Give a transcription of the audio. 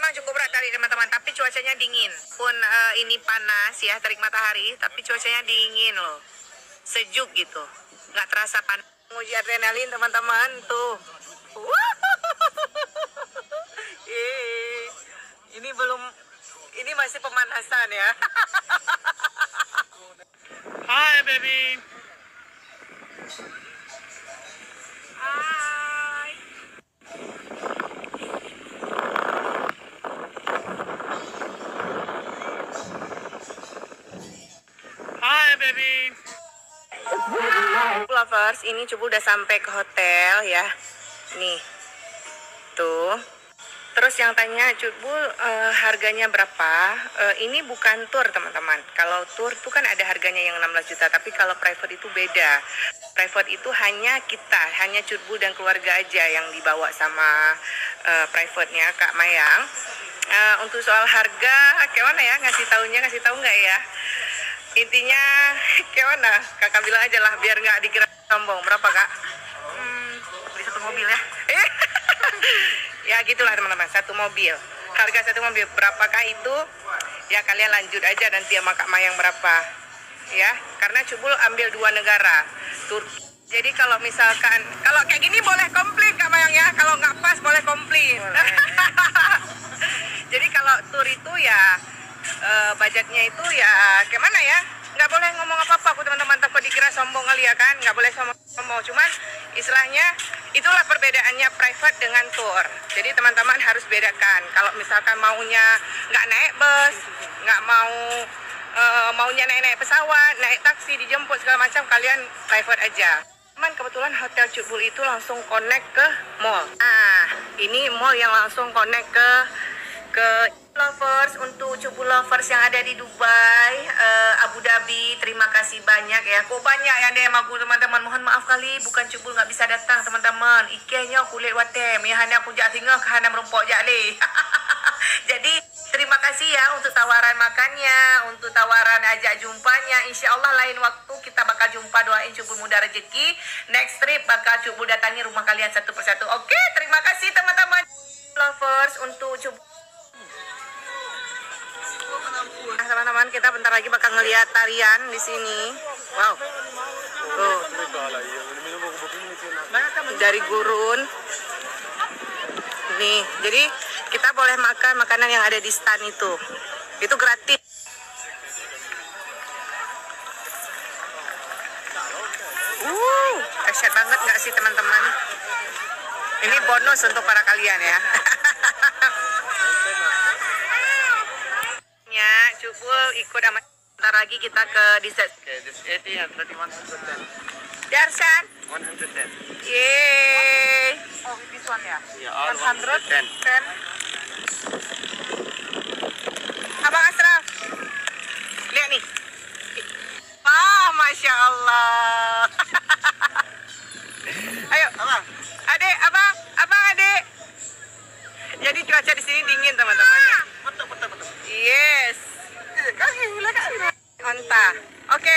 memang cukup berat tarik teman-teman, tapi cuacanya dingin. Pun ini panas ya, terik matahari, tapi cuacanya dingin loh. Sejuk gitu. Nggak terasa panas. Uji adrenalin teman-teman tuh. Ini belum, ini masih pemanasan ya. Hi baby. Hai. Hi baby. Lovers, ini Cubul udah sampai ke hotel ya. Nih. Tuh. Terus yang tanya Cubul harganya berapa? Ini bukan tour teman-teman. Kalau tour tuh kan ada harganya yang 16 juta, tapi kalau private itu beda. Private itu hanya kita, hanya Cubul dan keluarga aja yang dibawa sama private-nya Kak Mayang. Untuk soal harga, kayak mana ya? Ngasih tahu nggak ya? Intinya kayak mana? Kakak bilang aja lah biar nggak dikira sombong. Berapa Kak? Beli satu mobil ya? Ya gitulah teman-teman, satu mobil. Harga satu mobil berapakah itu? Ya kalian lanjut aja nanti sama Kak Mayang berapa. Ya, karena Cubul ambil 2 negara. Turki. Jadi kalau misalkan, kalau kayak gini boleh komplain Kak Mayang ya. Kalau nggak pas boleh komplain. Jadi kalau tur itu ya budgetnya itu ya kayak mana ya? Nggak boleh ngomong apa-apa aku teman-teman, takut dikira sombong kali ya kan. Nggak boleh sombong. Cuman istilahnya itulah perbedaannya private dengan tour. Jadi teman-teman harus bedakan. Kalau misalkan maunya nggak naik bus, nggak maunya naik pesawat, naik taksi, dijemput segala macam, kalian private aja. Cuman kebetulan hotel Cubul itu langsung connect ke mall. Ini mall yang langsung connect ke lovers. Untuk Cubul lovers yang ada di Dubai, Abu Dhabi, terima kasih banyak ya. Kok banyak yang DM aku teman-teman. Mohon maaf kali bukan Cubul nggak bisa datang teman-teman. Ikenya kulit watem. Ya hanya aku jak singa ke hana merumpok jak le. Jadi terima kasih ya untuk tawaran makannya, untuk tawaran ajak jumpanya. Insya Allah lain waktu kita bakal jumpa, doain Cubul mudah rezeki. Next trip bakal Cubul datangi rumah kalian satu persatu. Oke, terima kasih teman-teman lovers untuk Cubul. Nah, teman-teman, kita bentar lagi bakal ngeliat tarian di sini. Wow. Tuh. Dari gurun. Nih, jadi kita boleh makan makanan yang ada di stand itu. Itu gratis. Dahsyat banget nggak sih teman-teman? Ini bonus untuk para kalian ya. Cubul ikut sama. Bentar lagi kita ke dessert. Okay, this 80 and 31 110. Darsan. 110. Yeay. Oh, this one ya? Yeah, all 110. 110. Abang Asraf. Lihat nih. Masya Allah. Ayo, abang. Adek, abang adek. Jadi cuaca di sini dingin teman-teman ya. Betul. Yes. Onta. Oke.